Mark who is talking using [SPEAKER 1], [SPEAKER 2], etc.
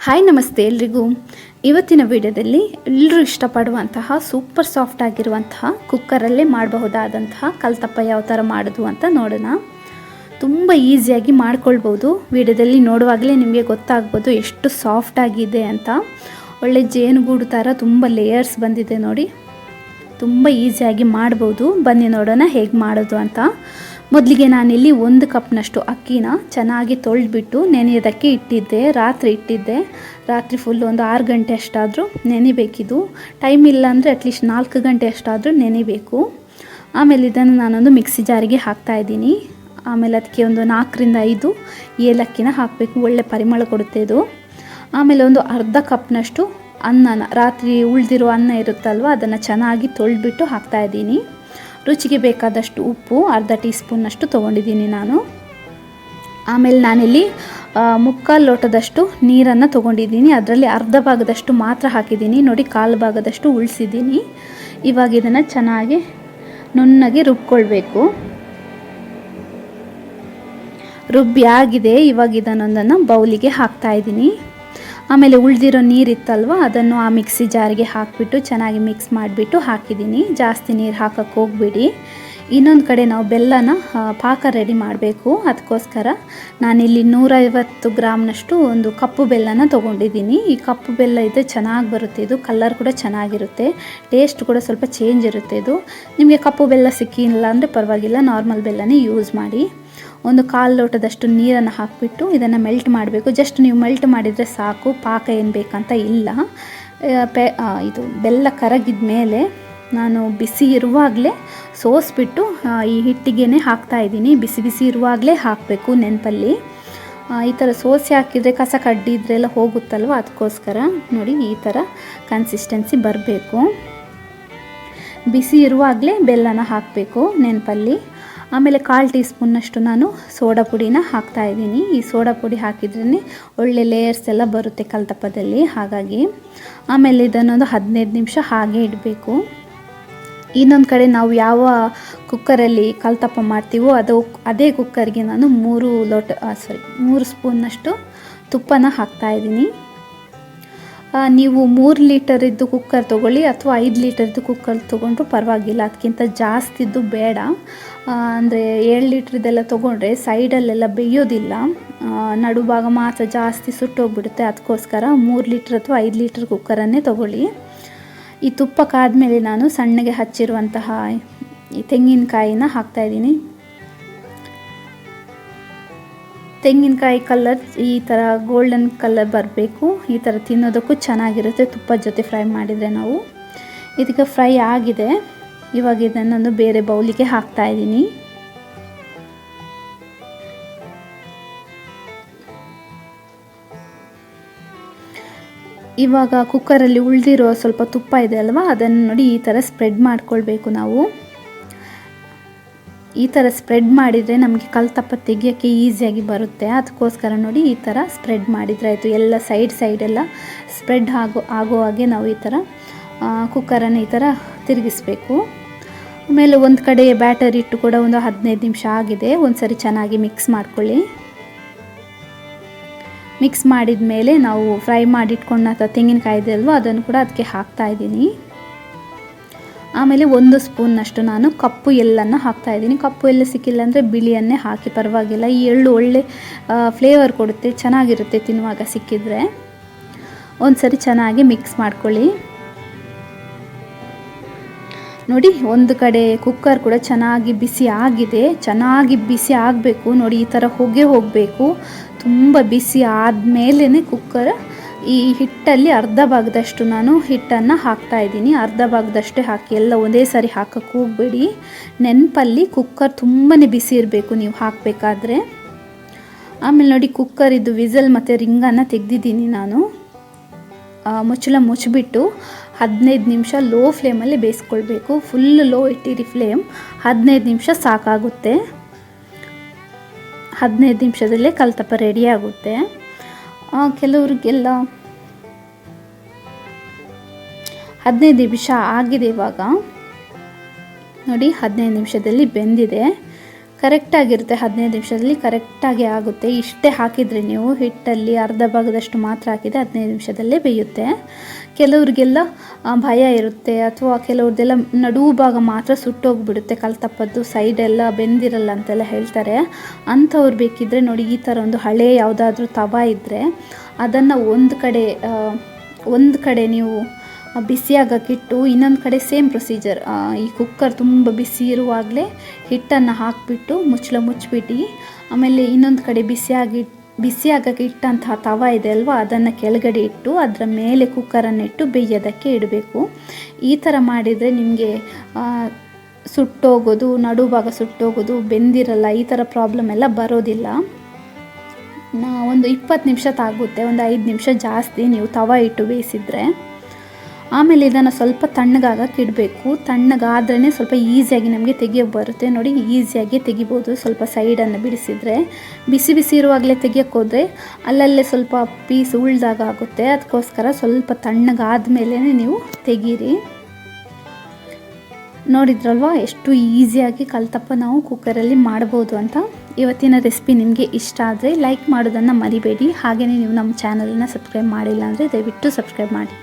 [SPEAKER 1] Hi ನಮಸ್ತೆ ಎಲ್ರಿಗೂ. ಇವತ್ತಿನ ವಿಡಿಯೋದಲ್ಲಿ ಎಲ್ಲರೂ ಇಷ್ಟಪಡುವಂತಹ ಸೂಪರ್ ಸಾಫ್ಟ್ ಆಗಿರುವಂತಹ ಕುಕ್ಕರಲ್ಲೇ ಮಾಡಬಹುದಾದಂತಹ ಕಲ್ತಪ್ಪ ಯಾವ ಥರ ಮಾಡೋದು ಅಂತ ನೋಡೋಣ. ತುಂಬ ಈಸಿಯಾಗಿ ಮಾಡ್ಕೊಳ್ಬೋದು. ವಿಡಿಯೋದಲ್ಲಿ ನೋಡುವಾಗಲೇ ನಿಮಗೆ ಗೊತ್ತಾಗ್ಬೋದು ಎಷ್ಟು ಸಾಫ್ಟ್ ಆಗಿದೆ ಅಂತ. ಒಳ್ಳೆ ಜೇನುಗೂಡು ಥರ ತುಂಬ ಲೇಯರ್ಸ್ ಬಂದಿದೆ ನೋಡಿ. ತುಂಬ ಈಸಿಯಾಗಿ ಮಾಡ್ಬೋದು. ಬನ್ನಿ ನೋಡೋಣ ಹೇಗೆ ಮಾಡೋದು ಅಂತ. ಮೊದಲಿಗೆ ನಾನಿಲ್ಲಿ 1 ಕಪ್ನಷ್ಟು ಅಕ್ಕಿನ ಚೆನ್ನಾಗಿ ತೊಳೆದ್ಬಿಟ್ಟು ನೆನೆಯೋದಕ್ಕೆ ಇಟ್ಟಿದ್ದೆ. ರಾತ್ರಿ ಇಟ್ಟಿದ್ದೆ. ರಾತ್ರಿ ಫುಲ್ ಒಂದು 6 ಗಂಟೆ ಅಷ್ಟಾದರೂ ನೆನೆಬೇಕಿದು. ಟೈಮ್ ಇಲ್ಲ ಅಂದರೆ ಅಟ್ಲೀಸ್ಟ್ 4 ಗಂಟೆ ಅಷ್ಟಾದರೂ ನೆನೆಬೇಕು. ಆಮೇಲೆ ಇದನ್ನು ನಾನೊಂದು ಮಿಕ್ಸಿ ಜಾರಿಗೆ ಹಾಕ್ತಾಯಿದ್ದೀನಿ. ಆಮೇಲೆ ಅದಕ್ಕೆ ಒಂದು 4ರಿಂದ 5 ಏಲಕ್ಕಿನ ಹಾಕಬೇಕು. ಒಳ್ಳೆ ಪರಿಮಳ ಕೊಡುತ್ತೆ ಇದು. ಆಮೇಲೆ ಒಂದು ಅರ್ಧ ಕಪ್ನಷ್ಟು ಅನ್ನನ, ರಾತ್ರಿ ಉಳಿದಿರೋ ಅನ್ನ ಇರುತ್ತಲ್ವ, ಅದನ್ನು ಚೆನ್ನಾಗಿ ತೊಳೆದ್ಬಿಟ್ಟು ಹಾಕ್ತಾಯಿದ್ದೀನಿ. ರುಚಿಗೆ ಬೇಕಾದಷ್ಟು ಉಪ್ಪು ಅರ್ಧ ಟೀ ಸ್ಪೂನ್ನಷ್ಟು ತೊಗೊಂಡಿದ್ದೀನಿ ನಾನು. ಆಮೇಲೆ ನಾನಿಲ್ಲಿ 3/4 ಲೋಟದಷ್ಟು ನೀರನ್ನು ತೊಗೊಂಡಿದ್ದೀನಿ. ಅದರಲ್ಲಿ ಅರ್ಧ ಭಾಗದಷ್ಟು ಮಾತ್ರ ಹಾಕಿದ್ದೀನಿ ನೋಡಿ, 1/4 ಭಾಗದಷ್ಟು ಉಳಿಸಿದ್ದೀನಿ. ಇವಾಗ ಇದನ್ನು ಚೆನ್ನಾಗಿ ನುಣ್ಣಗೆ ರುಬ್ಕೊಳ್ಬೇಕು. ರುಬ್ಬಿ ಆಗಿದೆ. ಇವಾಗ ಇದನ್ನೊಂದನ್ನು ಬೌಲಿಗೆ ಹಾಕ್ತಾಯಿದ್ದೀನಿ. ಆಮೇಲೆ ಉಳಿದಿರೋ ನೀರಿತ್ತಲ್ವ, ಅದನ್ನು ಆ ಮಿಕ್ಸಿ ಜಾರಿಗೆ ಹಾಕಿಬಿಟ್ಟು ಚೆನ್ನಾಗಿ ಮಿಕ್ಸ್ ಮಾಡಿಬಿಟ್ಟು ಹಾಕಿದ್ದೀನಿ. ಜಾಸ್ತಿ ನೀರು ಹಾಕಕ್ಕೆ ಹೋಗಬೇಡಿ. ಇನ್ನೊಂದು ಕಡೆ ನಾವು ಬೆಲ್ಲನ ಪಾಕ ರೆಡಿ ಮಾಡಬೇಕು. ಅದಕ್ಕೋಸ್ಕರ ನಾನಿಲ್ಲಿ 150 ಗ್ರಾಮ್ನಷ್ಟು ಒಂದು ಕಪ್ಪು ಬೆಲ್ಲನ ತೊಗೊಂಡಿದ್ದೀನಿ. ಈ ಕಪ್ಪು ಬೆಲ್ಲ ಇದ್ದರೆ ಚೆನ್ನಾಗಿ ಬರುತ್ತೆ. ಇದು ಕಲರ್ ಕೂಡ ಚೆನ್ನಾಗಿರುತ್ತೆ, ಟೇಸ್ಟ್ ಕೂಡ ಸ್ವಲ್ಪ ಚೇಂಜ್ ಇರುತ್ತೆ. ಇದು ನಿಮಗೆ ಕಪ್ಪು ಬೆಲ್ಲ ಸಿಕ್ಕಿಲ್ಲ ಅಂದರೆ ಪರವಾಗಿಲ್ಲ, ನಾರ್ಮಲ್ ಬೆಲ್ಲನೇ ಯೂಸ್ ಮಾಡಿ. ಒಂದು 1/4 ಲೋಟದಷ್ಟು ನೀರನ್ನು ಹಾಕಿಬಿಟ್ಟು ಇದನ್ನು ಮೆಲ್ಟ್ ಮಾಡಬೇಕು. ಜಸ್ಟ್ ನೀವು ಮೆಲ್ಟ್ ಮಾಡಿದರೆ ಸಾಕು, ಪಾಕ ಏನು ಬೇಕಂತ ಇಲ್ಲ. ಇದು ಬೆಲ್ಲ ಕರಗಿದ ಮೇಲೆ ನಾನು ಬಿಸಿ ಇರುವಾಗಲೇ ಸೋಸಿಬಿಟ್ಟು ಈ ಹಿಟ್ಟಿಗೆ ಹಾಕ್ತಾಯಿದ್ದೀನಿ. ಬಿಸಿ ಬಿಸಿ ಇರುವಾಗಲೇ ಹಾಕಬೇಕು, ನೆನಪಲ್ಲಿ. ಈ ಥರ ಸೋಸಿ ಹಾಕಿದರೆ ಕಸ ಕಡ್ಡಿದ್ರೆಲ್ಲ ಹೋಗುತ್ತಲ್ವ, ಅದಕ್ಕೋಸ್ಕರ ನೋಡಿ ಈ ಥರ ಕನ್ಸಿಸ್ಟೆನ್ಸಿ ಬರಬೇಕು. ಬಿಸಿ ಇರುವಾಗಲೇ ಬೆಲ್ಲನ ಹಾಕಬೇಕು, ನೆನಪಲ್ಲಿ. ಆಮೇಲೆ 1/4 ಟೀ ಸ್ಪೂನ್ನಷ್ಟು ನಾನು ಸೋಡಾ ಪುಡಿನ ಹಾಕ್ತಾಯಿದ್ದೀನಿ. ಈ ಸೋಡಾ ಪುಡಿ ಹಾಕಿದ್ರೇ ಒಳ್ಳೆ ಲೇಯರ್ಸ್ ಎಲ್ಲ ಬರುತ್ತೆ ಕಲ್ತಪ್ಪದಲ್ಲಿ, ಹಾಗಾಗಿ. ಆಮೇಲೆ ಇದನ್ನೊಂದು 15 ನಿಮಿಷ ಹಾಗೆ ಇಡಬೇಕು. ಇನ್ನೊಂದು ಕಡೆ ನಾವು ಯಾವ ಕುಕ್ಕರಲ್ಲಿ ಕಲ್ತಪ್ಪ ಮಾಡ್ತೀವೋ ಅದೇ ಕುಕ್ಕರ್ಗೆ ನಾನು 3 ಸ್ಪೂನ್ನಷ್ಟು ತುಪ್ಪನ ಹಾಕ್ತಾಯಿದ್ದೀನಿ. ನೀವು 3 ಲೀಟರಿದ್ದು ಕುಕ್ಕರ್ ತೊಗೊಳ್ಳಿ ಅಥವಾ 5 ಲೀಟರ್ದು ಕುಕ್ಕರ್ ತೊಗೊಂಡ್ರು ಪರವಾಗಿಲ್ಲ. ಅದಕ್ಕಿಂತ ಜಾಸ್ತಿದ್ದು ಬೇಡ. ಅಂದರೆ 7 ಲೀಟ್ರದ್ದೆಲ್ಲ ತೊಗೊಂಡ್ರೆ ಸೈಡಲ್ಲೆಲ್ಲ ಬೇಯೋದಿಲ್ಲ, ನಡುಭಾಗ ಮಾತ್ರ ಜಾಸ್ತಿ ಸುಟ್ಟೋಗ್ಬಿಡುತ್ತೆ. ಅದಕ್ಕೋಸ್ಕರ 3 ಲೀಟ್ರ್ ಅಥವಾ 5 ಲೀಟ್ರ್ ಕುಕ್ಕರನ್ನೇ ತೊಗೊಳ್ಳಿ. ಈ ತುಪ್ಪ ಕಾದ್ಮೇಲೆ ನಾನು ಸಣ್ಣಗೆ ಹಚ್ಚಿರುವಂತಹ ಈ ತೆಂಗಿನಕಾಯಿನ ಹಾಕ್ತಾಯಿದ್ದೀನಿ. ತೆಂಗಿನಕಾಯಿ ಕಲರ್ ಈ ಥರ ಗೋಲ್ಡನ್ ಕಲರ್ ಬರಬೇಕು. ಈ ಥರ ತಿನ್ನೋದಕ್ಕೂ ಚೆನ್ನಾಗಿರುತ್ತೆ ತುಪ್ಪದ ಜೊತೆ ಫ್ರೈ ಮಾಡಿದರೆ. ನಾವು ಇದಕ್ಕೆ ಫ್ರೈ ಆಗಿದೆ. ಇವಾಗ ಇದನ್ನೊಂದು ಬೇರೆ ಬೌಲಿಗೆ ಹಾಕ್ತಾಯಿದ್ದೀನಿ. ಇವಾಗ ಕುಕ್ಕರಲ್ಲಿ ಉಳಿದಿರೋ ಸ್ವಲ್ಪ ತುಪ್ಪ ಇದೆ ಅಲ್ವಾ, ಅದನ್ನು ನೋಡಿ ಈ ಥರ ಸ್ಪ್ರೆಡ್ ಮಾಡ್ಕೊಳ್ಬೇಕು ನಾವು. ಈ ಥರ ಸ್ಪ್ರೆಡ್ ಮಾಡಿದರೆ ನಮಗೆ ಕಲ್ತಪ್ಪ ತೆಗಿಯೋಕ್ಕೆ ಈಸಿಯಾಗಿ ಬರುತ್ತೆ. ಅದಕ್ಕೋಸ್ಕರ ನೋಡಿ ಈ ಥರ ಸ್ಪ್ರೆಡ್ ಮಾಡಿದರೆ ಆಯಿತು. ಎಲ್ಲ ಸೈಡೆಲ್ಲ ಸ್ಪ್ರೆಡ್ ಆಗೋ ಹಾಗೆ ನಾವು ಈ ಥರ ಕುಕ್ಕರನ್ನು ಈ ಥರ ತಿರುಗಿಸ್ಬೇಕು. ಆಮೇಲೆ ಒಂದು ಕಡೆ ಬ್ಯಾಟರ್ ಇಟ್ಟು ಕೂಡ ಒಂದು 15 ನಿಮಿಷ ಆಗಿದೆ. ಒಂದು ಸರಿ ಚೆನ್ನಾಗಿ ಮಿಕ್ಸ್ ಮಾಡ್ಕೊಳ್ಳಿ. ಮಿಕ್ಸ್ ಮಾಡಿದ ಮೇಲೆ ನಾವು ಫ್ರೈ ಮಾಡಿಟ್ಕೊಂಡ ತೆಂಗಿನಕಾಯಿ ಇದೆ ಅಲ್ವ, ಅದನ್ನು ಕೂಡ ಅದಕ್ಕೆ ಹಾಕ್ತಾಯಿದ್ದೀನಿ. ಆಮೇಲೆ 1 ಸ್ಪೂನ್ನಷ್ಟು ನಾನು ಕಪ್ಪು ಎಳ್ಳನ್ನು ಹಾಕ್ತಾಯಿದ್ದೀನಿ. ಕಪ್ಪು ಎಳ್ಳು ಸಿಕ್ಕಿಲ್ಲ ಅಂದರೆ ಬಿಳಿಯನ್ನೇ ಹಾಕಿ ಪರವಾಗಿಲ್ಲ. ಈ ಎಳ್ಳು ಒಳ್ಳೆ ಫ್ಲೇವರ್ ಕೊಡುತ್ತೆ, ಚೆನ್ನಾಗಿರುತ್ತೆ ತಿನ್ನುವಾಗ ಸಿಕ್ಕಿದರೆ. ಒಂದು ಸರಿ ಚೆನ್ನಾಗಿ ಮಿಕ್ಸ್ ಮಾಡ್ಕೊಳ್ಳಿ. ನೋಡಿ ಒಂದು ಕಡೆ ಕುಕ್ಕರ್ ಕೂಡ ಚೆನ್ನಾಗಿ ಬಿಸಿ ಆಗಿದೆ. ಚೆನ್ನಾಗಿ ಬಿಸಿ ಆಗಬೇಕು ನೋಡಿ, ಈ ಥರ ಹೊಗೆ ಹೋಗಬೇಕು. ತುಂಬ ಬಿಸಿ ಆದಮೇಲೆ ಕುಕ್ಕರ್ ಈ ಹಿಟ್ಟಲ್ಲಿ ಅರ್ಧ ಭಾಗದಷ್ಟು ನಾನು ಹಿಟ್ಟನ್ನು ಹಾಕ್ತಾಯಿದ್ದೀನಿ. ಅರ್ಧ ಭಾಗದಷ್ಟೇ ಹಾಕಿ, ಎಲ್ಲ ಒಂದೇ ಸಾರಿ ಹಾಕಕ್ಕೆ ಹೋಗಬೇಡಿ. ನೆನಪಲ್ಲಿ ಕುಕ್ಕರ್ ತುಂಬಾ ಬಿಸಿ ಇರಬೇಕು ನೀವು ಹಾಕಬೇಕಾದ್ರೆ. ಆಮೇಲೆ ನೋಡಿ ಕುಕ್ಕರ್ ಇದು ವಿಸಲ್ ಮತ್ತು ರಿಂಗನ್ನು ತೆಗೆದಿದ್ದೀನಿ ನಾನು. ಮುಚ್ಚಳ ಮುಚ್ಚಿಬಿಟ್ಟು 15 ನಿಮಿಷ ಲೋ ಫ್ಲೇಮಲ್ಲಿ ಬೇಯಿಸ್ಕೊಳ್ಬೇಕು. ಫುಲ್ ಲೋ ಇಟ್ಟಿರಿ ಫ್ಲೇಮ್. 15 ನಿಮಿಷ ಸಾಕಾಗುತ್ತೆ. 15 ನಿಮಿಷದಲ್ಲೇ ಕಲ್ತಪ್ಪ ರೆಡಿ ಆಗುತ್ತೆ. ಕೆಲವ್ರಿಗೆಲ್ಲ 15 ನಿಮಿಷ ಆಗಿದೆ. ಇವಾಗ ನೋಡಿ 15 ನಿಮಿಷದಲ್ಲಿ ಬೆಂದಿದೆ. ಕರೆಕ್ಟಾಗಿರುತ್ತೆ. 15 ನಿಮಿಷದಲ್ಲಿ ಕರೆಕ್ಟಾಗಿ ಆಗುತ್ತೆ. ಇಷ್ಟೇ ಹಾಕಿದರೆ ನೀವು ಹಿಟ್ಟಲ್ಲಿ ಅರ್ಧ ಭಾಗದಷ್ಟು ಮಾತ್ರ ಹಾಕಿದರೆ 15 ನಿಮಿಷದಲ್ಲೇ ಬೇಯುತ್ತೆ. ಕೆಲವ್ರಿಗೆಲ್ಲ ಭಯ ಇರುತ್ತೆ, ಅಥವಾ ಕೆಲವ್ರದ್ದೆಲ್ಲ ನಡುವು ಭಾಗ ಮಾತ್ರ ಸುಟ್ಟೋಗ್ಬಿಡುತ್ತೆ, ಕಲ್ತಪ್ಪದ್ದು ಸೈಡೆಲ್ಲ ಬೆಂದಿರಲ್ಲ ಅಂತೆಲ್ಲ ಹೇಳ್ತಾರೆ. ಅಂಥವ್ರು ಬೇಕಿದ್ದರೆ ನೋಡಿ, ಈ ಥರ ಒಂದು ಹಳೆ ಯಾವುದಾದ್ರೂ ತವ ಇದ್ದರೆ ಅದನ್ನು ಒಂದು ಕಡೆ ನೀವು ಬಿಸಿಯಾಗಕ್ಕಿಟ್ಟು, ಇನ್ನೊಂದು ಕಡೆ ಸೇಮ್ ಪ್ರೊಸೀಜರ್, ಈ ಕುಕ್ಕರ್ ತುಂಬ ಬಿಸಿ ಇರುವಾಗಲೇ ಹಿಟ್ಟನ್ನು ಹಾಕಿಬಿಟ್ಟು ಮುಚ್ಚಿಬಿಟ್ಟು, ಆಮೇಲೆ ಇನ್ನೊಂದು ಕಡೆ ಬಿಸಿಯಾಗಕ್ಕೆ ಇಟ್ಟಂತಹ ತವ ಇದೆ ಅಲ್ವಾ, ಅದನ್ನು ಕೆಳಗಡೆ ಇಟ್ಟು ಅದರ ಮೇಲೆ ಕುಕ್ಕರನ್ನು ಇಟ್ಟು ಬೇಯೋದಕ್ಕೆ ಇಡಬೇಕು. ಈ ಥರ ಮಾಡಿದರೆ ನಿಮಗೆ ಸುಟ್ಟೋಗೋದು, ನಡುಭಾಗ ಸುಟ್ಟೋಗೋದು, ಬೆಂದಿರಲ್ಲ, ಈ ಥರ ಪ್ರಾಬ್ಲಮ್ ಎಲ್ಲ ಬರೋದಿಲ್ಲ. ಒಂದು 20 ನಿಮಿಷ ತಾಗುತ್ತೆ, ಒಂದು 5 ನಿಮಿಷ ಜಾಸ್ತಿ ನೀವು ತವ ಇಟ್ಟು ಬೇಯಿಸಿದರೆ. ಆಮೇಲೆ ಇದನ್ನು ಸ್ವಲ್ಪ ತಣ್ಣಗಾಗಕ್ಕೆ ಇಡಬೇಕು. ತಣ್ಣಗಾದ್ರೇ ಸ್ವಲ್ಪ ಈಸಿಯಾಗಿ ನಮಗೆ ತೆಗಿಯೋಕ್ಕೆ ಬರುತ್ತೆ. ನೋಡಿ, ಈಸಿಯಾಗಿ ತೆಗಿಬೋದು ಸ್ವಲ್ಪ ಸೈಡನ್ನು ಬಿಡಿಸಿದರೆ. ಬಿಸಿ ಇರುವಾಗಲೇ ತೆಗಿಯೋಕ್ಕೆ ಹೋದರೆ ಅಲ್ಲಲ್ಲೇ ಸ್ವಲ್ಪ ಪೀಸ್ ಉಳ್ದಾಗ ಆಗುತ್ತೆ. ಅದಕ್ಕೋಸ್ಕರ ಸ್ವಲ್ಪ ತಣ್ಣಗಾದ ಮೇಲೇ ನೀವು ತೆಗೀರಿ. ನೋಡಿದ್ರಲ್ವ ಎಷ್ಟು ಈಸಿಯಾಗಿ ಕಲ್ತಪ್ಪ ನಾವು ಕುಕ್ಕರಲ್ಲಿ ಮಾಡ್ಬೋದು ಅಂತ. ಇವತ್ತಿನ ರೆಸಿಪಿ ನಿಮಗೆ ಇಷ್ಟ ಆದರೆ ಲೈಕ್ ಮಾಡೋದನ್ನು ಮರಿಬೇಡಿ. ಹಾಗೆಯೇ ನೀವು ನಮ್ಮ ಚಾನಲನ್ನು ಸಬ್ಸ್ಕ್ರೈಬ್ ಮಾಡಿಲ್ಲ ಅಂದರೆ ದಯವಿಟ್ಟು ಸಬ್ಸ್ಕ್ರೈಬ್ ಮಾಡಿ.